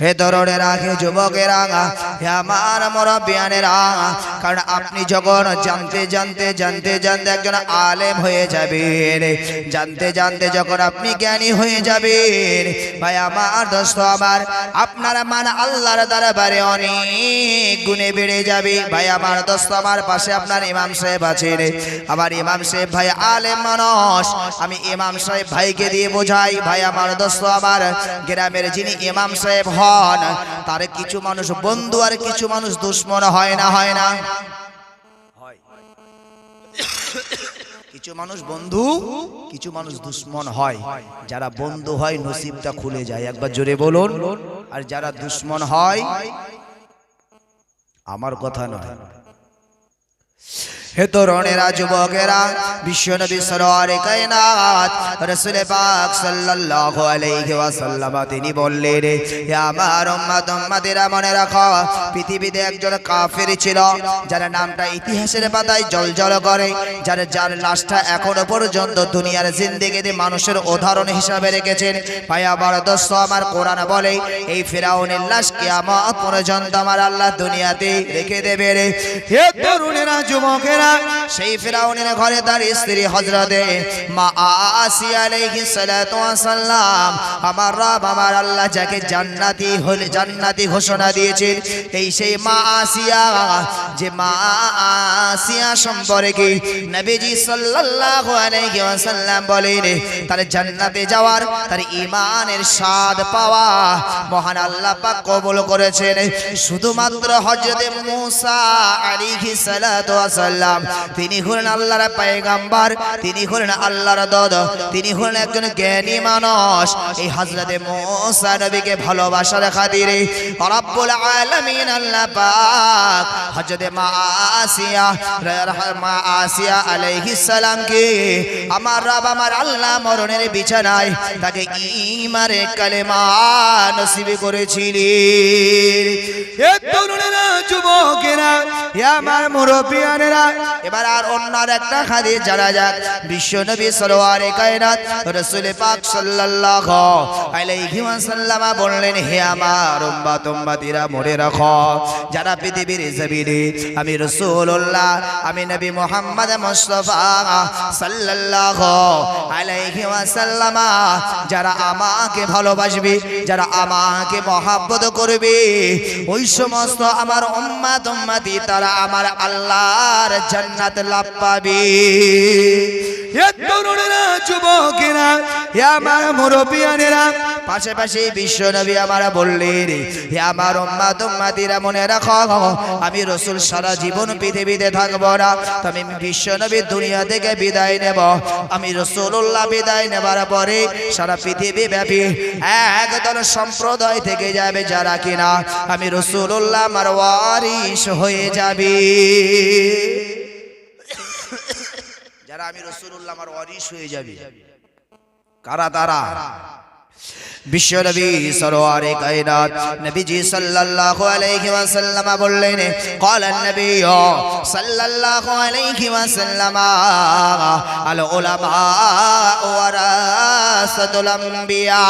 হে তরুণেরা, হে যুবকেরা, হে আমার মুরব্বিয়ানেরা, কারণ আপনি যখন জানতে জানতে জানতে জানতে একজন আলেম হয়ে যাবেন, জানতে জানতে যখন আপনি জ্ঞানী হয়ে যাবেন, ভাই আমার দোস্ত আমার, আপনার মান আল্লাহর দরবারে অনেক গুণে বেড়ে যাবে। ভাই আমার দোস্ত আমার, পাশে আপনার ইমাম সাহেব আছেন, আমার ইমাম সাহেব ভাই আলেম মানুষ, আমি ইমাম সাহেব ভাইকে দিয়ে বোঝাই। ভাই আমার দোস্ত আমার, গ্রামের যিনি ইমাম সাহেব হন, তার কিছু মানুষ বন্ধু আর কিছু মানুষ দুশ্মন হয় না? হয় না? কিছু মানুষ বন্ধু, কিছু মানুষ দুশ্মন হয়। যারা বন্ধু হয় নসিবটা খুলে যায়, একবার জোরে বলুন। আর যারা দুশ্মন হয়, আমার কথা নয়, হে তরুণেরা, যুবকেরা, বিশ্বনবী সরওয়ারে কায়নাত রাসূল পাক সাল্লাল্লাহু আলাইহি ওয়াসাল্লাম তিনি বললেন, হে আমার উম্মত উম্মতেরা, মনে রাখো, পৃথিবীতে একজন কাফের ছিল, যার নামটা ইতিহাসের পাতায় জলজল করে, যার লাশটা এখনো পর্যন্ত দুনিয়ার জিন্দেগিতে মানুষের উদাহরণ হিসাবে রেখেছেন। ভাই আমার দোস্ত আমার, কোরআন বলে এই ফিরাউনের লাশ কিয়ামত পর্যন্ত আমার আল্লাহ দুনিয়াতে রেখে দেবে। হে তরুণেরা, যুবকেরা, সেই ফিরাউনের ঘরে তার স্ত্রী হযরতে মা আসিয়া আলাইহিস সালাতু ওয়াস সালাম, আমার রব আমার আল্লাহ যাকে জান্নাতি ঘোষণা দিয়েছেন, এই সেই মা আসিয়া, যে মা আসিয়া সম্পর্কে নবীজি সাল্লাল্লাহু আলাইহি ওয়াসাল্লাম বলেন, তার জান্নাতে যাওয়ার, তার ঈমানের স্বাদ পাওয়া মহান আল্লাহ পাক কবুল করেছেন। শুধুমাত্র হযরতে মুসা আলাইহিস সালাতু ওয়াস সালাম, তিনি হলেন আল্লাহর পয়গম্বর, তিনি হলেন আল্লাহর দূত, তিনি হলেন একজন জ্ঞানী মানুষ। এই হযরতে মুসা নবীকে ভালোবাসার খাতিরে রব্বুল আলামিন আল্লাহ পাক হযরতে মা আসিয়া আলাইহিস সালামকে আমার রব আমার আল্লাহ মরণের বিছানায় তাকে ঈমানের কালেমা নসিব করেছিলেন। হে তরুণেরা, যুবকেরা, হে আমার মুরব্বিয়ানেরা, এবার আর অন্য একটা হাদিস জানা যাক। বিশ্বনবী সরওয়ারে কায়নাত রাসূল পাক সাল্লাল্লাহু আলাইহি ওয়াসাল্লাম বললেন, হে আমার উম্মত উম্মতিরা, মনে রাখো, যারা পৃথিবীর জমিনে আমি রাসূলুল্লাহ, আমি নবী মুহাম্মদ মুস্তাফা সাল্লাল্লাহু আলাইহি ওয়াসাল্লাম, যারা আমাকে ভালোবাসবে, যারা আমাকে মহব্বত করবে, ওই সমস্ত আমার উম্মত উম্মতি তারা আমার আল্লাহর জান্নাত লাভ পাবে। হে তরুণেরা, যুবকেরা, হে আমার মুরব্বিয়ানেরা, পাশাপাশি বিশ্বনবী আমার বললেন, হে আমার উম্মত উম্মতিরা, মনে রাখো, আমি রাসূল সারা জীবন পৃথিবীতে থাকব না, আমি বিশ্বনবী দুনিয়া থেকে বিদায় নেব। আমি রাসূলুল্লাহ বিদায় নেবার পরে সারা পৃথিবী ব্যাপী একদল সম্প্রদায় থেকে যাবে, যারা কিনা আমি রাসূলুল্লাহ আমার ওয়ারিস হয়ে যাবে। যারা আমি রাসূলুল্লাহ আমার ওয়ারিস হয়ে যাবে, কারা তারা? বিশ্বনবী সরওয়ারে কায়নাত নবীজি সাল্লাল্লাহু আলাইহি ওয়াসাল্লাম বললেন, ক্বালান নবী সাল্লাল্লাহু আলাইহি ওয়াসাল্লাম, আল উলামা ওয়ারাসাতুল আম্বিয়া।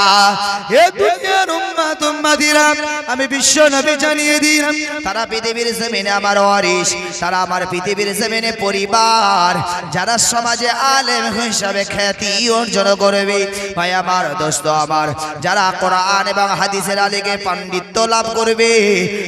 হে দুনিয়ার উম্মত উম্মতিরা, আমি বিশ্বনবী জানিয়ে দিলাম, তারা পৃথিবীর জমিনে আমার ওয়ারিস, তারা আমার পৃথিবীর জমিনে পরিবার, যারা সমাজে আলেম হিসাবে খ্যাতি অর্জন করবে। ভাই আমার দোস্ত আমার, যারা কোরআন এবং হাদিসের আলোকে পাণ্ডিত্য লাভ করবে,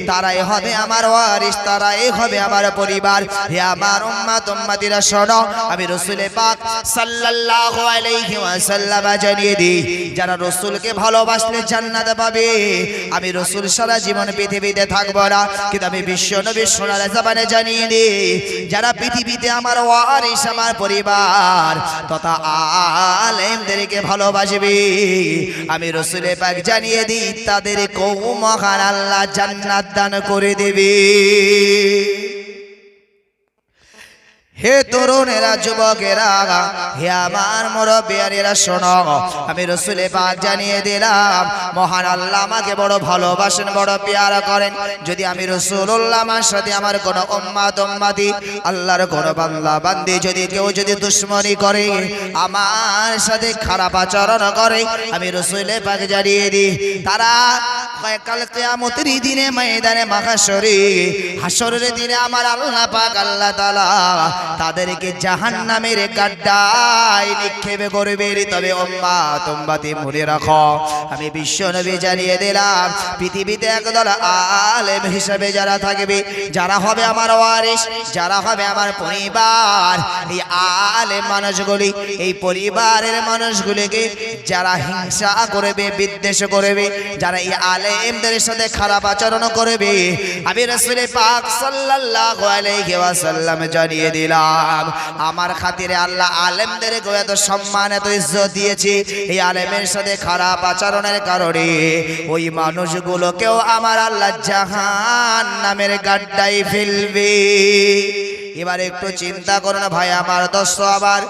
তারাই হবে আমার ওয়ারিস, তারাই হবে আমার পরিবার। হে আমার উম্মত উম্মতিরা, শোনো, আমি রাসূল পাক সাল্লাল্লাহু আলাইহি ওয়াসাল্লাম জানিয়ে দিই, যারা রাসূলকে ভালোবাসলে জান্নাত পাবে। আমি রাসূল সারা জীবন পৃথিবীতে থাকব না, কিন্তু আমি বিশ্বনবী সোনার জবানে জানিয়ে দিই, যারা পৃথিবীতে আমার ওয়ারিস, আমার পরিবার তথা আলেমদেরকে ভালোবাসবে, আমি রাসূল পাক জানিয়ে দিই, তাদের কওম মহান আল্লাহ জান্নাত দান করে দেবে। হে তরুণেরা, যুবকেরা, হে আমার মুরব্বিয়ানেরা, শোনো, আমি রাসূল পাক জানিয়ে দিলাম, মহান আল্লাহ আমাকে বড় ভালোবাসেন, বড় পেয়ারা করেন। যদি আমি রাসূলুল্লাহ, আমার সাথে আমার কোন উম্মত উম্মতি, আল্লাহর কোন বান্দা বান্দি যদি কেউ যদি দুশমনি করে, আমার সাথে খারাপ আচরণ করে, আমি রাসূল পাক জানিয়ে দিই, তারা কাল কিয়ামতের দিনে ময়দানে মাহশরে হাসরের দিনে আমার আল্লাহ পাক আল্লাহ তাআলা তাদেরকে জাহান্নামের গাড্ডায় নিক্ষেপ করবে। তবে উম্মত উম্মতি মনে রাখো, আমি বিশ্ব নবী জানিয়ে দিলাম পৃথিবীতে একদল আলেম হিসেবে যারা থাকবে, যারা হবে আমার ওয়ারিস, যারা হবে আমার পরিবার, এই আলেম মানুষগুলি, এই পরিবারের মানুষগুলিকে যারা হিংসা করবে, বিদ্বেষ করবে, যারা এই আলেমদের সাথে খারাপ আচরণ করবে, আমি রাসূল পাক সাল্লাল্লাহু আলাইহি ওয়াসাল্লাম জানিয়ে দিলাম আমার খাতিরে আল্লাহ আলেমদেরকে এত সম্মান এত ইজ্জত দিয়েছে। এই আলেমের সাথে খারাপ আচরণের কারণে ওই মানুষগুলোকেও আমার আল্লাহ জাহান্নামের গাড্ডায় ফেলবে। এবার একটু চিন্তা করুন ভাই আমার দোস্ত আমার,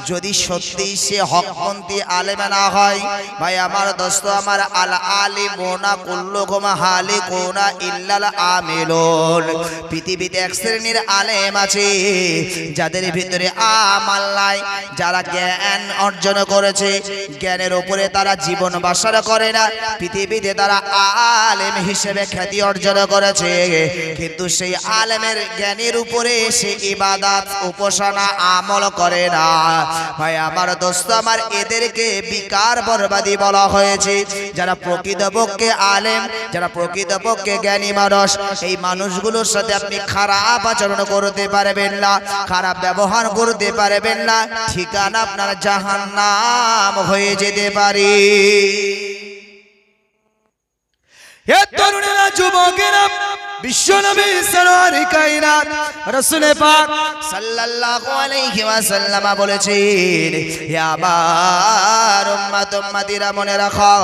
যদি সত্যি সে হকপন্থী আলেম না হয়, ভাই আমার দোস্ত আমার, আল আলিমুনা কুল্লুহুম হালিকুনা ইল্লাল আমিলুন। পৃথিবীতে এক শ্রেণীর আলেম আছে যাদের ভিতরে আমল নাই, যারা জ্ঞান অর্জন করেছে, জ্ঞানের উপরে তারা জীবন বাসর করে না, পৃথিবীতে তারা আলেম হিসেবে খ্যাতি অর্জন করেছে, কিন্তু সেই আলেমের জ্ঞানের উপরে সে ইবাদত উপাসনা আমল করে না। ভাই আমার দোস্ত আমার, এদেরকে বিকার বরবাদি বলা হয়েছে। যারা প্রকৃতপক্ষে আলেম, যারা প্রকৃতপক্ষে জ্ঞানী মানুষ, এই মানুষগুলোর সাথে আপনি খারাপ আচরণ করতে পারবেন না, খারাপ ব্যবহার করতে পারবেন না, ঠিকানা আপনার জাহান্নাম হয়ে যেতে পারে। হে তরুণেরা, যুবকেরা, বিশ্বনবী সরওয়ারে কায়নাত রাসূল পাক সাল্লাল্লাহু আলাইহি ওয়াসাল্লাম বলেছেন, হে আমার উম্মত উম্মতিরা মনে রাখো,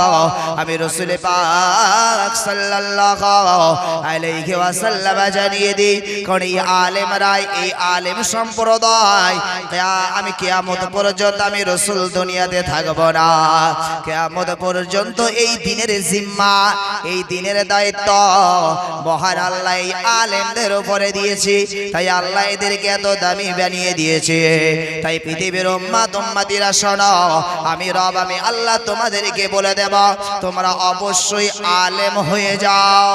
আমি রাসূল পাক সাল্লাল্লাহু আলাইহি ওয়াসাল্লাম জানিয়ে দিই, কোন এই আলেমরা, এই আলেম সম্প্রদায় আমি কিয়ামত পর্যন্ত আমি রাসূল দুনিয়াতে থাকব না। কিয়ামত পর্যন্ত এই দিনের জিম্মা, এই দিনের দায়িত্ব মহান আল্লাহ এই আলেমদের উপরে দিয়েছে। তাই আল্লাহ এদেরকে এত দামি বানিয়ে দিয়েছে। তাই পৃথিবীর উম্মত উম্মতিরা শোনো, আমি রব, আমি আল্লাহ তোমাদেরকে বলে দেব, তোমরা অবশ্যই আলেম হয়ে যাও,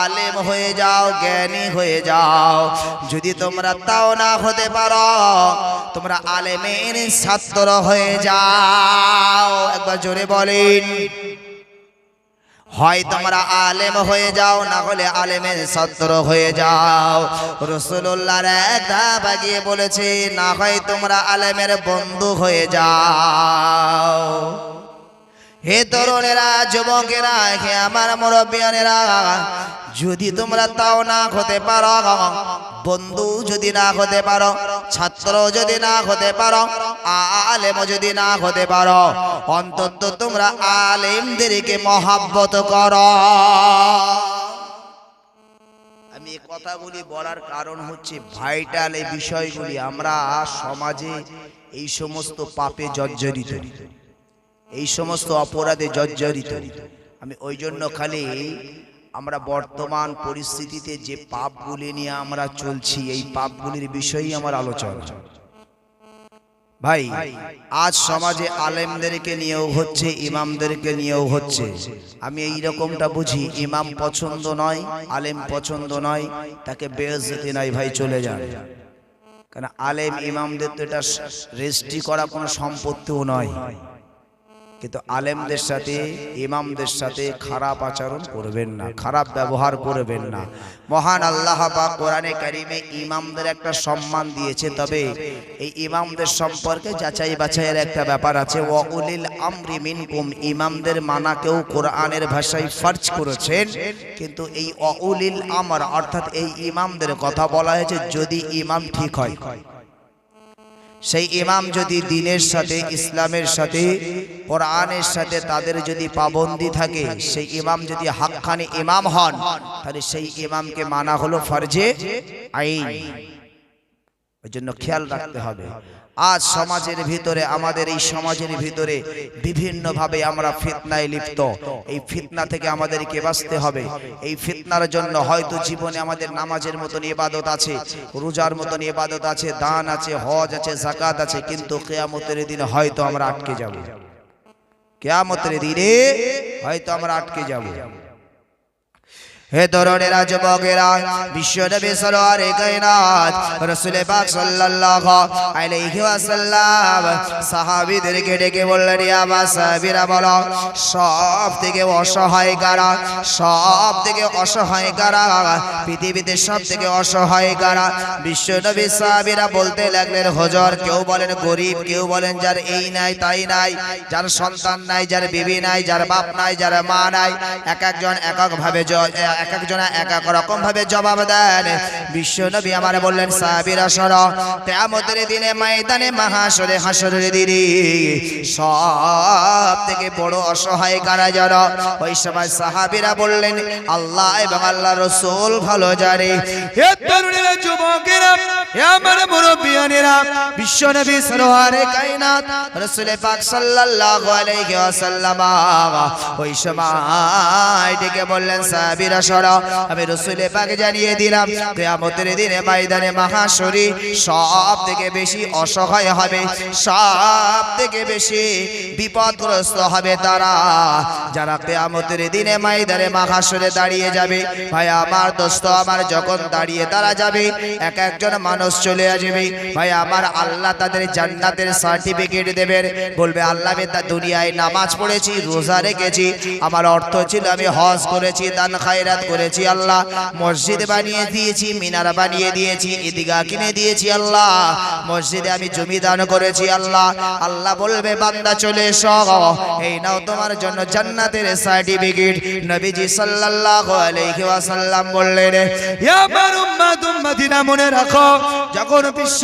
আলেম হয়ে যাও, জ্ঞানী হয়ে যাও। যদি তোমরা তাও না হতে পারো, তোমরা আলেমের ছাত্র হয়ে যাও। একবার জোরে বলেন, হয় তোমরা আলেম হয়ে যাও, না হলে আলেমের ছাত্র হয়ে যাও। রাসূলুল্লাহর এক ধাপ আগিয়ে বলেছে, না হয় তোমরা আলেমের বন্ধু হয়ে যাও। হে তরুণেরা, যুবকেরা, হে আমার মুরব্বিয়ানেরা, যদি তোমরা তাও না হতে পারো, বন্ধু যদি না হতে পারো, ছাত্র যদি না হতে পারো, আলেম যদি না হতে পারো, অন্তত তোমরা আলেমদেরকে মহব্বত করো। আমি এই কথাগুলি বলার কারণ হচ্ছে ভাইটাল এই বিষয়গুলি আমরা সমাজে এই সমস্ত পাপে জর্জরিত, এই সমস্ত অপরাধে জর্জরিত। আমি ওই জন্য খালি আমরা বর্তমান পরিস্থিতিতে যে পাপগুলি নিয়ে আমরা চলছি, এই পাপগুলির বিষয়েই আমার আলোচনা। ভাই, আজ সমাজে আলেমদেরকে নিয়েও হচ্ছে, ইমামদেরকে নিয়েও হচ্ছে। আমি এই রকমটা বুঝি, ইমাম পছন্দ নয়, আলেম পছন্দ নয়, তাকে বেইজ্জতি নাই, ভাই চলে যান। কারণ আলেম ইমামদের তো এটা রেজিস্ট্রি করা কোনো সম্পত্তিও নয়, কিন্তু আলেমদের সাথে ইমামদের সাথে খারাপ আচরণ করবেন না, খারাপ ব্যবহার করবেন না। মহান আল্লাহ পাক কোরআনে কারিমে ইমামদের একটা সম্মান দিয়েছে, তবে এই ইমামদের সম্পর্কে যাচাই বাছাইয়ের একটা ব্যাপার আছে। ওয়া উলিল আমরি মিনকুম, ইমামদের মানাকেও কোরআনের ভাষায় ফরজ করেছেন, কিন্তু এই ওয়া উলিল আমর অর্থাৎ এই ইমামদের কথা বলা হয়েছে যদি ইমাম ঠিক হয়। সেই ইমাম যদি দ্বীনের সাথে, ইসলামের সাথে, কোরআনের সাথে তাদের যদি পাবন্দি থাকে, সেই ইমাম যদি হাক্কানি ইমাম হন, তাহলে সেই ইমামকে মানা হলো ফরজে আইন। ওই জন্য খেয়াল রাখতে হবে। আজ সমাজের ভিতরে, আমাদের এই সমাজের ভিতরে বিভিন্নভাবে আমরা ফিতনায় লিপ্ত। এই ফিতনা থেকে আমাদেরকে বাঁচতে হবে। এই ফিতনার জন্য হয়তো জীবনে আমাদের নামাজের মতন ইবাদত আছে, রোজার মতন ইবাদত আছে, দান আছে, হজ আছে, যাকাত আছে, কিন্তু কিয়ামতের দিনে হয়তো আমরা আটকে যাব। কিয়ামতের দিনে হয়তো আমরা আটকে যাব। হে তরুণেরা যুবকেরা বিশ্বনবী সরওয়ারে কায়নাত রাসূল পাক সাল্লাল্লাহু আলাইহি ওয়াসাল্লাম সাহাবীদেরকে ডেকে বললেন ইয়া সাহাবীরা বলো সবথেকে অসহায় কারা সবথেকে অসহায় কারা পৃথিবীতে সবথেকে অসহায় কারা বিশ্বনবী সাহাবীরা বলতে লাগলেন হুজুর কেউ বলেন গরীব কেউ বলেন যার এই নাই তাই নাই যার সন্তান নাই যার বিবি নাই যার বাপ নাই যার মা নাই এক একজন এক এক ভাবে এক একজন এক এক রকম ভাবে জবাব দেন বিশ্বনবী আমার বললেন সাহাবীরা শোনো কিয়ামতের দিনে ময়দানে মাহশরে হাসরের দিনে সবথেকে বড় অসহায় কারা জানো ওই সময় সাহাবীরা বললেন আল্লাহ এবং আল্লাহর রাসূল ভালো জানে হে তরুণেরা যুবকেরা হে আমার মুরব্বিয়ানেরা বিশ্বনবী সরওয়ারে কায়নাত রাসূল পাক সাল্লাল্লাহু আলাইহি ওয়াসাল্লাম ওই সময় ডেকে বললেন সাহাবীরা শোনো আমি রাসূল পাক জানিয়ে দিলাম কিয়ামতের দিনে ময়দানে মাহশরে সবথেকে বেশি অসহায় হবে সবথেকে বেশি বিপদগ্রস্ত হবে তারা যারা কিয়ামতের দিনে ময়দানে মাহশরে দাঁড়িয়ে যাবে ভাই আমার দোস্ত আমার যখন দাঁড়িয়ে তারা যাবে এক একজন মানুষ চলে আসবে ভাই আমার আল্লাহ তাদের জান্নাতের সার্টিফিকেট দেবেন বলবে আল্লাহ আমি দুনিয়ায় নামাজ পড়েছি রোজা রেখেছি আমার অর্থ ছিল আমি হজ করেছি দান খায়রাত করেছি আল্লাহ মসজিদ বানিয়ে দিয়েছি মিনার বানিয়ে দিয়েছি ঈদগাহ কিনে দিয়েছি আল্লাহ মসজিদে আমি জমি দান করেছি আল্লাহ আল্লাহ বলবে বান্দা চলে এসো এই নাও তোমার জন্য জান্নাতের সার্টিফিকেট নবীজি সাল্লাল্লাহু আলাইহি ওয়াসাল্লাম বললেন ইয়া আমার উম্মত উম্মতিনা মনে রাখো যখন বিশ্ব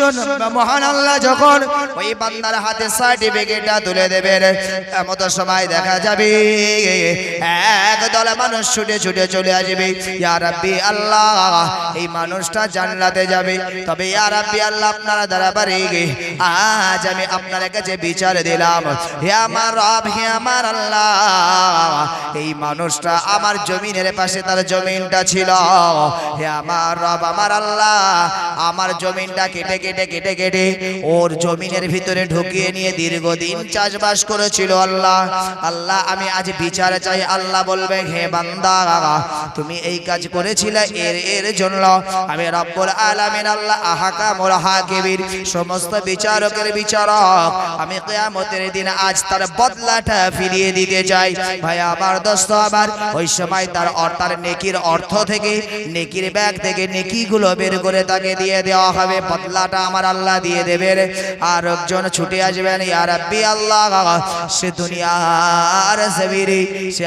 মহান আল্লাহ যখন ওই বান্দার হাতে সার্টিফিকেটটা তুলে দেবেন এমন সময় দেখা যাবে একদল মানুষ ছুটে ছুটে চলে আসবে ইয়া রাব্বি আল্লাহ এই মানুষটা জান্নাতে যাবে তবে ইয়া রাব্বি আল্লাহ আপনার দরবারে আজ আমি আপনার কাছে বিচার দিলাম হে আমার রব হে আমার আল্লাহ এই মানুষটা আমার জমিনের পাশে তার জমিনটা ছিল হে আমার রব আমার আল্লাহ আমার জমিনটা কেটে কেটে কেটে কেটে ওর জমিনের ভিতরে ঢুকিয়ে নিয়ে দীর্ঘদিন চাষবাস করেছিল আল্লাহ আল্লাহ আমি আজ বিচার চাই আল্লাহ বলবে হে বান্দা তুমি এই কাজ করেছিলে এর জন্য আমি রব্বুল আলামিন আল্লাহ আহকামুল হাকিমিন সমস্ত বিচারকের বিচারক আমি কিয়ামতের দিন আজ তার বদলাটা ফিরিয়ে দিতে চাই ভাই আমার দোস্ত আবার ওই সময় তার নেকির অর্থ থেকে নেকির ব্যাগ থেকে নেকিগুলো বের করে তাকে দিয়ে দেওয়া হবে বদলাটা আমার আল্লাহ দিয়ে দেবেন আর একজন ছুটে আসবেন ইয়া রাব্বি আল্লাহ সে দুনিয়ার জমিনে সে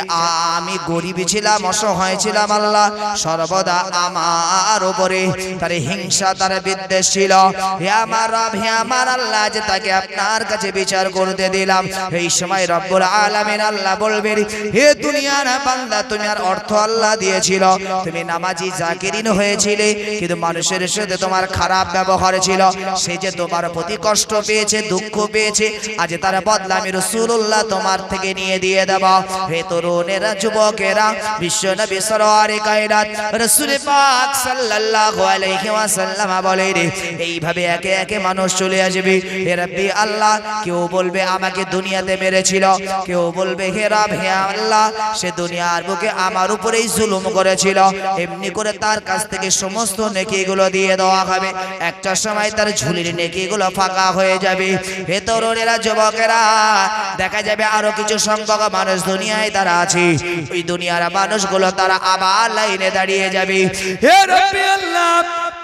আমি গরিব ছিলাম অসহায় ছিলাম আল্লাহ সর্বদা আমার উপরে তার হিংসা তার বিদ্বেষ ছিল হে আমার রব হে আমার আল্লাহ যে তাকে আপনার কাছে বিচার করতে দিলাম এই সময় রব্বুল আলামিন আল্লাহ বলবেন হে দুনিয়ার বান্দা তুমি আর অর্থ আল্লাহ দিয়েছিল তুমি নামাজি জাকিরিন হয়েছিলে কিন্তু মানুষের সাথে তোমার খারাপ ব্যবহার ছিল সে যে তোমার প্রতি কষ্ট পেয়েছে দুঃখ পেয়েছে আজ তার বদলা আমি রাসূলুল্লাহ তোমার থেকে নিয়ে দিয়ে দেব হে তরুণেরা যুবকেরা বিশ্বনবী সরওয়ারে কায়নাত রাসূল পাক সাল্লাল্লাহু আলাইহি ওয়াসাল্লাম বলেন এইভাবে একে একে মানুষ চলে আসবে হে রাব্বি আল্লাহ কেউ বলবে আমাকে দুনিয়াতে মেরেছিল কেউ বলবে হে রব হে আল্লাহ সে দুনিয়ার বুকে আমার উপরেই জুলুম করেছিল এমনি করে তার কাছ থেকে সমস্ত নেকিগুলো দিয়ে দেওয়া হবে একটা সময় তার ঝুলির নেকিগুলো ফাঁকা হয়ে যাবে হে তরুণেরা যুবকেরা দেখা যাবে আরো কিছু সংখ্যক মানুষ দুনিয়ায় তারা আছে ওই দুনিয়ার মানুষগুলো তারা আবার লাইনে দাঁড়িয়ে যাবে হে রাব্বি আল্লাহ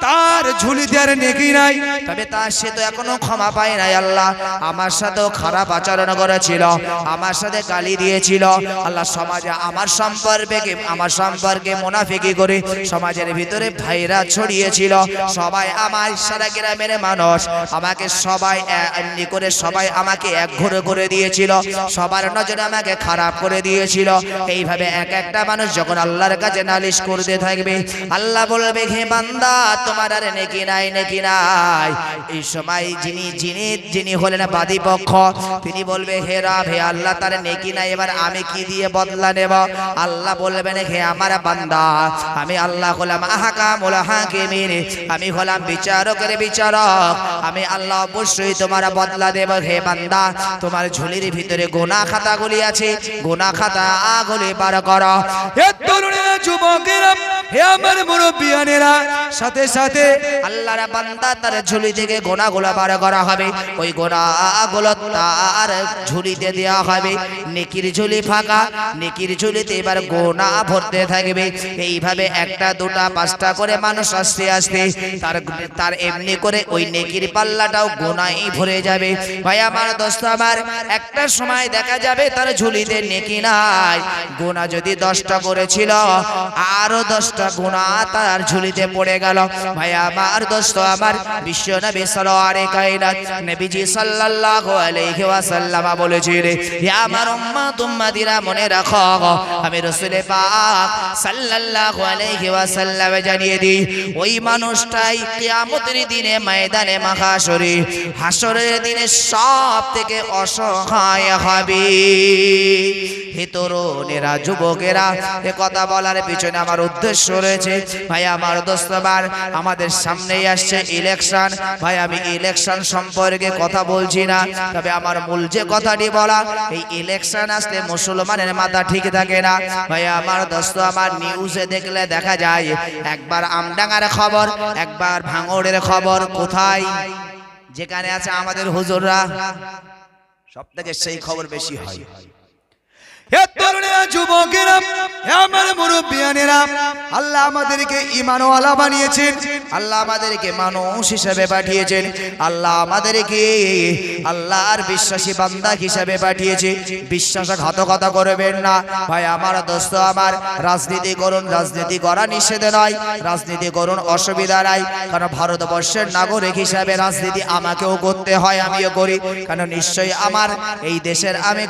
তার ঝুলিতে আর নেকি নাই তবে তার সে তো এখনো ক্ষমা পায় নাই আল্লাহ আমার সাথেও খারাপ আচরণ করেছিল আমার সাথে গালি দিয়েছিল আল্লাহ সমাজে আমার সম্পর্কে মুনাফিকি করে সমাজের ভিতরে ভাইরা ছড়িয়েছিল সবাই আমার সারা গ্রামের মানুষ আমাকে সবাই এমনি করে সবাই আমাকে একঘরে করে দিয়েছিল সবার নজরে আমাকে খারাপ করে দিয়েছিল এইভাবে এক একটা মানুষ যখন আল্লাহর কাছে নালিশ করতে থাকবে আল্লাহ বলবে হে বান্দা তোমার আর নেকি নাই নেকি নাই এই সময় যিনি হলেন বাদী পক্ষ তিনি বলবে হে রব হে আল্লাহ তার নেকি নাই এবার আমি কি দিয়ে বদলা নেব আল্লাহ বলবেন হে আমার বান্দা আমি আল্লাহ হলাম আহকামুল হাকিমিন আমি হলাম বিচারকের বিচারক আমি আল্লাহ অবশ্যই তোমার বদলা দেব হে বান্দা তোমার ঝুলির ভিতরে গুনাহ খাতাগুলি আছে গুনাহ খাতাগুলি বার করো হে তরুণেরা যুবকেরা হে আমার মুরব্বিয়ানেরা, সাথে সাথে আল্লাহর বান্দা তার ঝুলি থেকে গোনাগুলো বার করা হবে। ওই গোনাগুলো তার ঝুলিতে দেওয়া হবে। নেকির ঝুলি ফাঁকা, নেকির ঝুলিতে এবার গোনা ভরতে থাকবে। এইভাবে একটা দুটা পাঁচটা করে মানুষ আস্তে আস্তে তার এমনি করে ওই নেকির পাল্লাটাও গোনায় ভরে যাবে। ভাই আমার দোস্ত আমার, একটা সময় দেখা যাবে তার ঝুলিতে নেকি নাই। গোনা যদি 10টা করেছিল, আরো 10টা গোনা তার ঝুলিতে পড়ে গেল। ভাই আমার দোস্ত আমার, বিশ্ব নবী সরওয়ারে কায়নাত নবীজি সাল্লাল্লাহু আলাইহি ওয়াসাল্লাম বলেছেন, হে আমার উম্মত উম্মতিরা মনে রাখো, আমি রাসূল পাক সাল্লাল্লাহু আলাইহি ওয়াসাল্লাম জানিয়ে দিই, ওই মানুষটাই কিয়ামতের দিনে ময়দানে মাহশরে হাসরের দিনে সবথেকে অসহায় হবে। হে তরুণেরা, যুবকেরা, এ কথা বলার পিছনে আমার উদ্দেশ্য রয়েছে। ভাই আমার দোস্ত আমার, আমাদের সামনেই আসছে ইলেকশন। ভাই আমি ইলেকশন সম্পর্কে কথা বলছি না, তবে আমার মূল যে কথাটি বলা, এই ইলেকশন আসলে মুসলমানের মাথা ঠিক থাকে না। ভাই আমার দোস্ত আমার, নিউজে দেখলে দেখা যায় একবার আমডাঙ্গার খবর, একবার ভাঙড়ের খবর। কোথায়? যেখানে আছে আমাদের হুজুররা, সব থেকে সেই খবর বেশি হয়। হে তরুণেরা, যুবকেরা, হে আমার মুরব্বিয়ানেরা, আল্লাহ আমাদেরকে ঈমানওয়ালা বানিয়েছেন, আল্লাহ আমাদেরকে মানুষ হিসেবে পাঠিয়েছেন, আল্লাহ আমাদেরকে আল্লাহর বিশ্বাসী বান্দা হিসেবে পাঠিয়েছে। বিশ্বাসঘাতকতা করবেন না। ভাই আমার দোস্ত আমার, রাজনীতি করুন, রাজনীতি করা নিষেধ নয়, রাজনীতি করুন, অসুবিধা নাই। কারণ ভারতবর্ষের নাগরিক হিসাবে রাজনীতি আমাকেও করতে হয়, আমিও করি। কারণ নিশ্চয়ই আমার এই দেশের আমি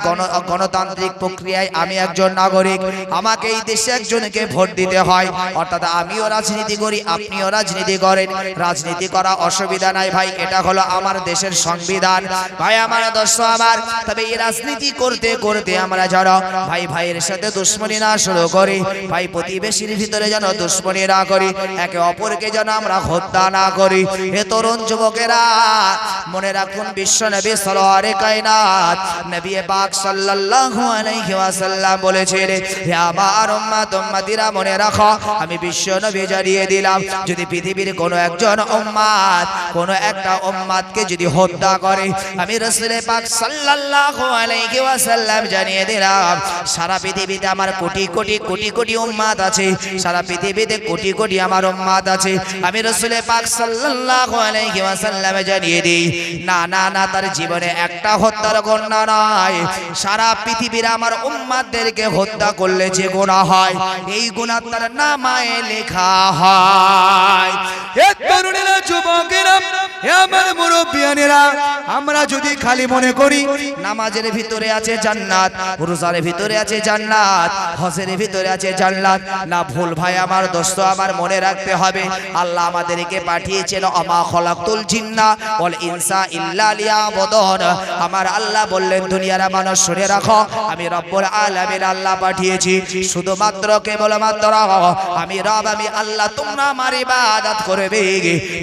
গণতান্ত্রিক প্রক্রিয়া আমি একজন নাগরিক, আমাকে এই দেশে একজনকে ভোট দিতে হয়। অর্থাৎ আমিও রাজনীতি করি, আপনিও রাজনীতি করেন, রাজনীতি করা অসুবিধা নাই। ভাই এটা হলো আমার দেশের সংবিধান। ভাই আমার দোস্ত আমার, তবে এই রাজনীতি করতে করতে আমরা যারা ভাই ভাইয়ের সাথে দুশ্মনী না শুরু করি, ভাই প্রতিবেশীর ভিতরে যেন দুশ্মনী না করি, একে অপরকে যেন আমরা হত্যা না করি। হে তরুণ যুবকেরা, মনে রাখুন, বিশ্ব নবী সরওয়ারে কায়নাত নবী পাক সাল্লাল্লাহু আলাইহি ওয়াসাল্লাম বলেছেন, হে আমার উম্মত উম্মতিরা মনে রাখো, আমি বিশ্ব নবী জানিয়ে দিলাম, যদি পৃথিবীর কোনো একজন উম্মত কোনো একটা উম্মতকে যদি হত্যা করে, আমি রাসূল পাক সাল্লাল্লাহু আলাইহি ওয়াসাল্লাম জানিয়ে দিলাম, সারা পৃথিবীতে আমার কোটি কোটি কোটি কোটি উম্মত আছে, সারা পৃথিবীতে কোটি কোটি আমার উম্মত আছে। আমি রাসূল পাক সাল্লাল্লাহু আলাইহি ওয়াসাল্লাম জানিয়ে দিই, না না না, তার জীবনে একটা হত্যার গণনা নয়, সারা পৃথিবীর আমার উম্মতদেরকে হত্যা করলে যে গুনাহ হয়, এই গুনাহ তার নামায়ে লেখা হয়। হে তরুণেরা, যুবকেরা, হে আমার মুরব্বিয়ানেরা, আমরা যদি খালি মনে করি নামাজের ভিতরে আছে জান্নাত, রোজার ভিতরে আছে জান্নাত, হজের ভিতরে আছে জান্নাত, না ভুল। ভাই আমার দোস্ত আমার, মনে রাখতে হবে, আল্লাহ আমাদেরকে পাঠিয়েছেন, আমা খলাকতুল জিন্না ওয়াল ইনসা ইল্লা লিয়াবুদুন। আমার আল্লাহ বললেন, দুনিয়ার মানুষ শুনে রাখো, আমি রব্বুল আলামিন আল্লাহ পাঠিয়েছি শুধুমাত্র কেবলমাত্র আমি রব, আমি আল্লাহ, তোমরা আমার ইবাদত করবে,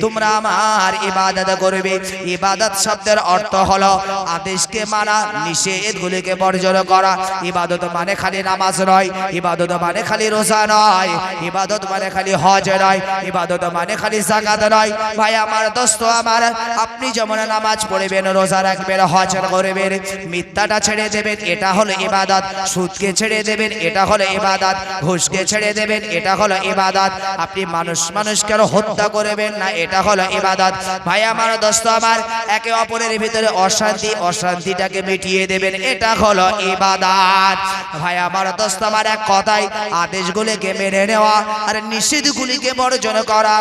তোমরা আমার ইবাদত করবে। ইবাদত শব্দের অর্থ হলো আদেশকে মানা, নিষেধগুলিকে বর্জন করা। ইবাদত মানে খালি নামাজ নয়, ইবাদত মানে খালি রোজা নয়, ইবাদত মানে খালি হজ নয়, ইবাদত মানে খালি যাকাত নয়। ভাই আমার দোস্ত আমার, আপনি যেমন নামাজ পড়বেন, রোজা রাখবেন, হজ করবেন, মিথ্যাটা ছেড়ে দেবেন, এটা হলো ইবাদত। সুদকে ছেড়ে দেবেন, এটা হলো ইবাদত। ঘুষকে ছেড়ে দেবেন, এটা হলো ইবাদত। আপনি মানুষকে হত্যা করবেন না, এটা হলো ইবাদত। ভাই আমার দোস্ত আমার, একে অপরের ভিতরে অশান্তিটাকে মিটিয়ে দেবেন, এটা হলো ইবাদত। ভাই আমার দোস্ত আমার, এক কথায় আদেশগুলিকে মেনে নেওয়া আর নিষেধগুলিকে বর্জন করা,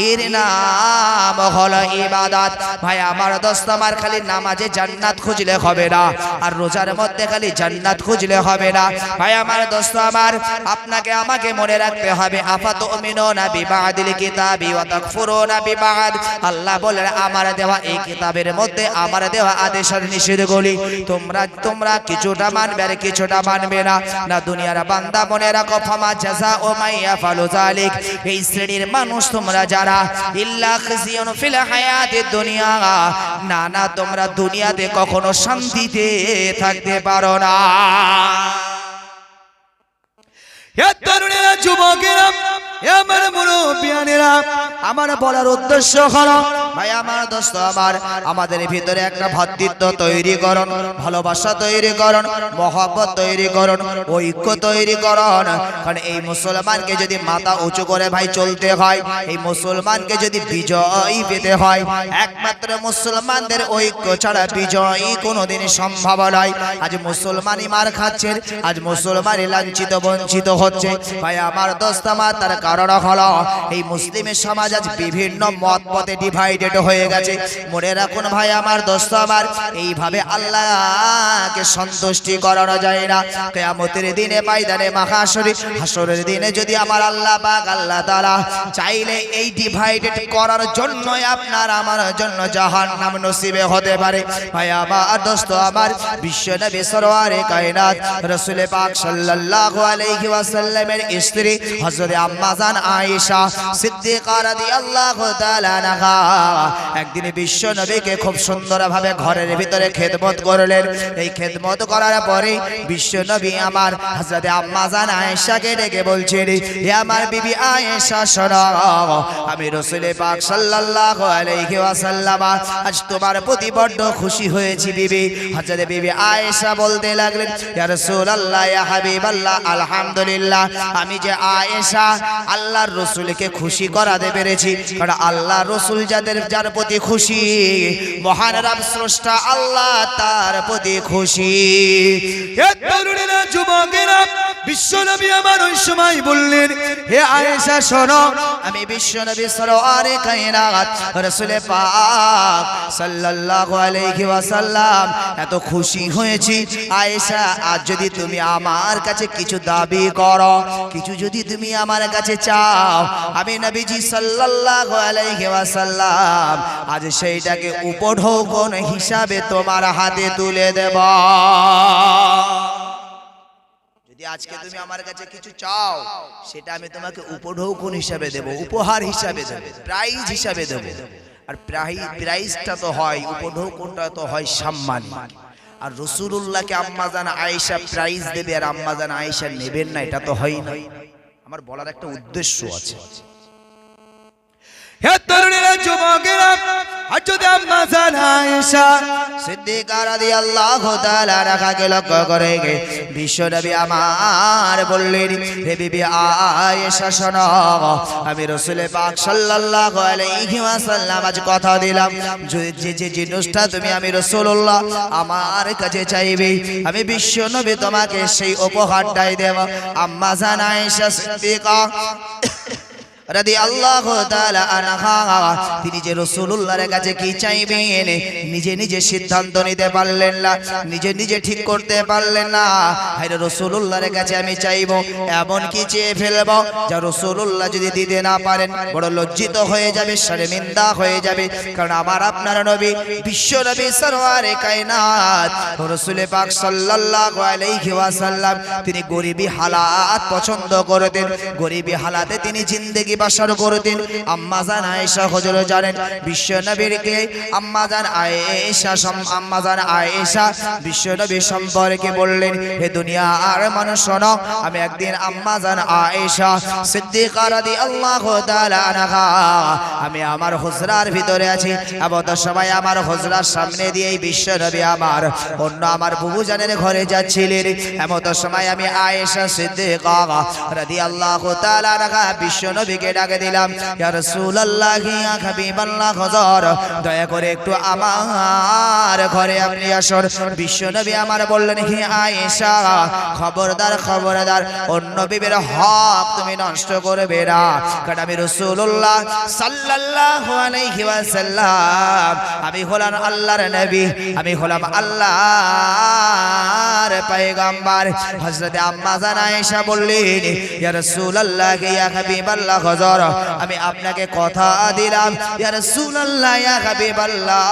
এর নাম হলো ইবাদত। ভাই আমার দোস্ত আমার, খালি নামাজে জান্নাত খুঁজলে হবে না, আর রোজার মধ্যে খালি জান্নাত খুঁজলে হবে না। ভাই আমার দোস্ত আমার, আপনাকে আমাকে মনে রাখতে হবে, আফাতুমিনুনা বিবাদিল কিতাবি ওয়া তাকফুরুনা বিবাদ। আল্লাহ বলেন, আমার দেওয়া এই কিতাবের মধ্যে আমার দেওয়া আদেশ আর নিষেধগুলি তোমরা কিছুটা মানবে আর কিছুটা মানবে না। না দুনিয়ার বান্দা, মনে রাখো, ফামা জাযাউ মান ইয়াফালু যালিক, এই শ্রেণীর মানুষ তোমরা যারা, ইল্লা খিজিয়ুন ফিল হায়াতিদ দুনিয়া, না না, তোমরা দুনিয়াতে কখনো শান্তিতে থাকতে পারো না। হে তরুণেরা, যুবকেরা, আমার মুরব্বিয়ানেরা, আমার বলার উদ্দেশ্য হলো ভাই আমার দোস্ত আমার, আমাদের ভিতরে একটা ভ্রাতৃত্ব তৈরি করুন, ভালোবাসা তৈরি করুন, মহব্বত তৈরি করুন, ঐক্য তৈরি করুন। কারণ এই মুসলমানকে যদি মাথা উঁচু করে ভাই চলতে হয়, এই মুসলমানকে যদি বিজয় পেতে হয়, একমাত্র মুসলমানদের ঐক্য ছাড়া বিজয় কোনোদিন সম্ভব নয়। আজ মুসলমানই মার খাচ্ছেন, আজ মুসলমানই লাঞ্ছিত বঞ্চিত হচ্ছে। ভাই আমার দোস্ত আমার, তার কারণ হলো এই মুসলিমের সমাজ আজ বিভিন্ন মত পথে ডিভাইডেড হয়ে গেছে। মনে রাখুন ভাই আমার দোস্ত আমার, এইভাবে আল্লাহকে সন্তুষ্টি করানো যায় না। কিয়ামতের দিনে ময়দানে মাহশরে, হাসরের দিনে যদি আমার আল্লাহ পাক আল্লাহ তাআলা চাইলে এই ডিভাইডেড করার জন্য আপনার আমার জন্য জাহান্নাম নসিবে হতে পারে। ভাই আমার দোস্ত আমার, বিশ্ব নবী সরওয়ারে কায়নাত রাসূল পাক সাল্লাল্লাহু আলাইহি ওয়াসাল্লামের স্ত্রী হযরত আম্মা জান আয়েশা সিদ্দিকা রাদিয়াল্লাহু তাআলা আনহা একদিন বিশ্ব নবীকে খুব সুন্দরভাবে ঘরের ভিতরে খেদমত করলেন। এই খেদমত করার পরে বিশ্ব নবী আমার হযরত আম্মা জান আয়েশাকে ডেকে বলছেন, হে আমার বিবি আয়েশা শোনো, আমি রাসূল পাক সাল্লাল্লাহু আলাইহি ওয়াসাল্লাম আজ তোমার প্রতি বড় খুশি হয়েছি বিবি। হযরত বিবি আয়েশা বলতে লাগলেন, ইয়া রাসূলুল্লাহ, ইয়া হাবিবাল্লাহ, আলহামদুলিল্লাহ, আমি যে আয়েশা আল্লাহর রাসূলকে খুশি করাতে পেরেছি। কারণ আল্লাহর রাসূল যার প্রতি খুশি, মহান রব স্রষ্টা আল্লাহ তার প্রতি খুশি। এ তরুণেরা, যুবকেরা, বিশ্ব নবী আমার ওই সময় বললেন, হে আয়েশা শোনো, আমি বিশ্ব নবী সরওয়ারে কায়নাত রাসূল পাক সাল্লাল্লাহু আলাইহি ওয়াসাল্লাম এত খুশি হয়েছি। আয়েশা, আজ যদি তুমি আমার কাছে কিছু দাবি করো, কিছু যদি তুমি আমার কাছে চাও, আমি নবীজি সাল্লাল্লাহু আলাইহি ওয়াসাল্লাম আজ সেইটাকে উপঢৌকন হিসাবে তোমার হাতে তুলে দেব। যদি আজকে তুমি আমার কাছে কিছু চাও, সেটা আমি তোমাকে উপঢৌকন হিসাবে দেব, উপহার হিসাবে দেব, প্রাইজ হিসাবে দেব। আর প্রাইজটা তো হয়, উপঢৌকনটা তো হয় সম্মান। আর রাসূলুল্লাহকে আম্মা জান আয়েশা প্রাইজ দেবে আর আম্মা জান আয়েশা নেবেন না, এটা তো হয় না। আমার বলার একটা উদ্দেশ্য আছে। হে তরুণেরা, যুবকেরা, আজ যদি আম্মা জান আয়েশা সিদ্দিকা রাদিয়াল্লাহু তাআলা আনহাকে লক্ষ্য করে বিশ্ব নবী আমার বললেন, হে বিবি আয়েশা শোনো, আমি রাসূল পাক সাল্লাল্লাহু আলাইহি ওয়াসাল্লাম আজ কথা দিলাম, যে জিনিসটা তুমি আমি রাসূলুল্লাহ আমার কাছে চাইবে, আমি বিশ্ব নবী তোমাকে সেই উপহারটাই দেব। আম্মা জান আয়েশা সিদ্দিকা রাদিয়াল্লাহু তাআলা আনহা তিনি যে রাসূলুল্লাহর কাছে কি চাইবেন নিজে নিজে সিদ্ধান্ত নিতে পারলেন না, নিজে নিজে ঠিক করতে পারলেন না। হায় রাসূলুল্লাহর কাছে আমি চাইবো, এমন কি চেয়ে ফেলবো যা রাসূলুল্লাহ যদি দিতে না পারেন বড় লজ্জিত হয়ে যাবে, শর্মিন্দা হয়ে যাবে। কারণ আমার আপনার নবী বিশ্ব নবী সরওয়ারে কায়নাত রাসূল পাক সাল্লাল্লাহু আলাইহি ওয়াসাল্লাম তিনি গরিবী হালাত পছন্দ করতেন, গরিবী হালাতে তিনি জিন্দেগি বাসর করতেন। আম্মা জান আয়েশা হুজুর জানেন, বিশ্ব নবীকে আম্মা জান আয়েশা বিশ্ব নবী সম্পর্কে বললেন, হে দুনিয়ার মানুষ শোনো, আমি একদিন আম্মা জান আয়েশা সিদ্দিকা রাদিয়াল্লাহু তাআলা আনহা আমি আমার হুজরার ভিতরে আছি, এমন সময় আমার হুজরার সামনে দিয়ে বিশ্ব নবী আমার অন্য আমার বুবু জানের ঘরে যাচ্ছিলেন। এমন সময় আমি আয়েশা সিদ্দিকা রাদিয়াল্লাহু তাআলা আনহা বিশ্ব নবীকে ডাকে দিলাম, ইয়া রাসূলুল্লাহ, ইয়া হাবিবাল্লাহ, হুজুর দয়া করে একটু আমার ঘরে আপনি আসুন। বিশ্ব নবী আমার বললেন, হে আয়েশা, খবরদার খবরদার, অন্য বিবির হক তুমি নষ্ট করবে না। কারণ আমি রাসূলুল্লাহ সাল্লাল্লাহু আলাইহি ওয়াসাল্লাম আমি হলাম আল্লাহর নবী, আমি হলাম আল্লাহর পয়গম্বর। হযরত আম্মা জান আয়েশা বললেন, ইয়া রাসূলুল্লাহ, ইয়া হাবিবাল্লাহ, হুজুর আমি আপনাকে কথা দিলাম, ইয়া রাসূলুল্লাহ, ইয়া হাবিবাল্লাহ,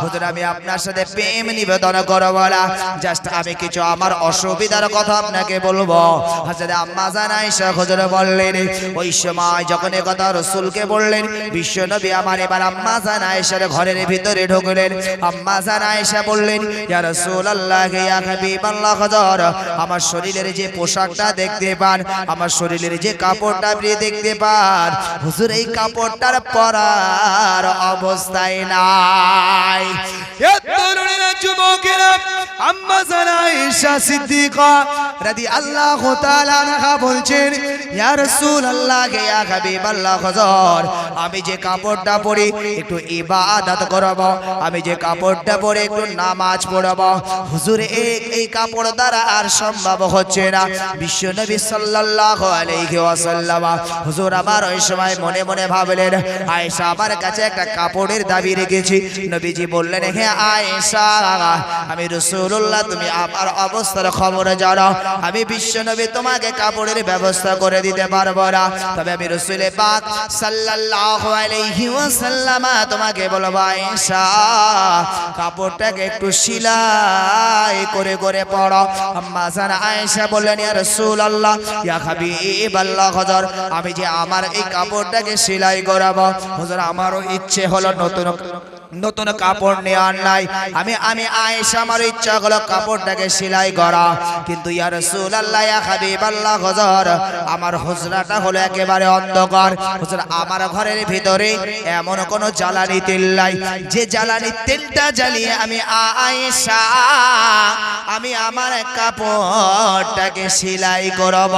হুজুর আমি আপনার সাথে প্রেম নিবেদন করব না, জাস্ট আমি কিছু আমার অসুবিধার কথা আপনাকে বলবো। হযরত আম্মা জান আয়েশা হুজুর বললেন, ওই সময় যখন এই কথা রাসূলকে বললেন, বিশ্ব নবী আমার এবার আম্মা জান আয়েশার ঘরের ভিতরে ঢুকলেন। আম্মা জান আয়েশা বললেন, ইয়া রাসূলুল্লাহ, ইয়া হাবিবাল্লাহ হুজুর আমার শরীরের যে পোশাকটা দেখতে পান আমার শরীরের যে কাপড়টা আপনি দেখতে পান হুজুর এই কাপড়টার পরার অবস্থায় নাই এ তরুণীরা যুবকেরা আম্মা জানা আয়েশা সিদ্দিকা রাদিয়াল্লাহু তাআলা আনহা বলছেন ইয়া রাসূলুল্লাহ ইয়া হাবিবাল্লাহ হুজুর আমি যে কাপড়টা পরে একটু ইবাদত করব আমি যে কাপড়টা পরে একটু নামাজ পড়ব হুজুর এই কাপড় দ্বারা আর সম্ভব হচ্ছে না বিশ্বনবী সাল্লাল্লাহু আলাইহি ওয়াসাল্লাম হুজুর আমার ওই সময় মনে মনে ভাবলেন আয়েশা আমার কাছে একটা কাপড়ের দাবি রেখেছি নবীজি বললেন হে আয়েশা আমি রাসূলুল্লাহ তুমি আমার অবস্থার খবর জানো আমি বিশ্বনবী তোমাকে কাপড়ের ব্যবস্থা করে দিতে পারবো না তবে আমি রাসূল পাক সাল্লাল্লাহু আলাইহি ওয়াসাল্লাম তোমাকে বলবো আয়েশা কাপড়টাকে একটু সেলাই করে করে পড়ো আম্মা জান আয়েশা বললেন ইয়া রাসূলুল্লাহ ইয়া হাবিবাল্লাহ হুজুর আমি যে আমার এই কাপড়টাকে সেলাই করাবো হুজুর আমারও ইচ্ছে হলো নতুন কাপড় নেওয়ার নাই আমি আয়েশা আমার ইচ্ছা হলো কাপড়টাকে সেলাই করা কিন্তু ইয়া রাসূলুল্লাহ ইয়া হাবিবাল্লাহ হুজুর আমার হুজরাটা হলো একেবারে অন্ধকার হুজুর আমার ঘরের ভিতরে এমন কোন জ্বালানি তেল নাই যে জ্বালানি তেলটা জ্বালিয়ে আমি আয়েশা আমি আমার কাপড়টাকে সেলাই করব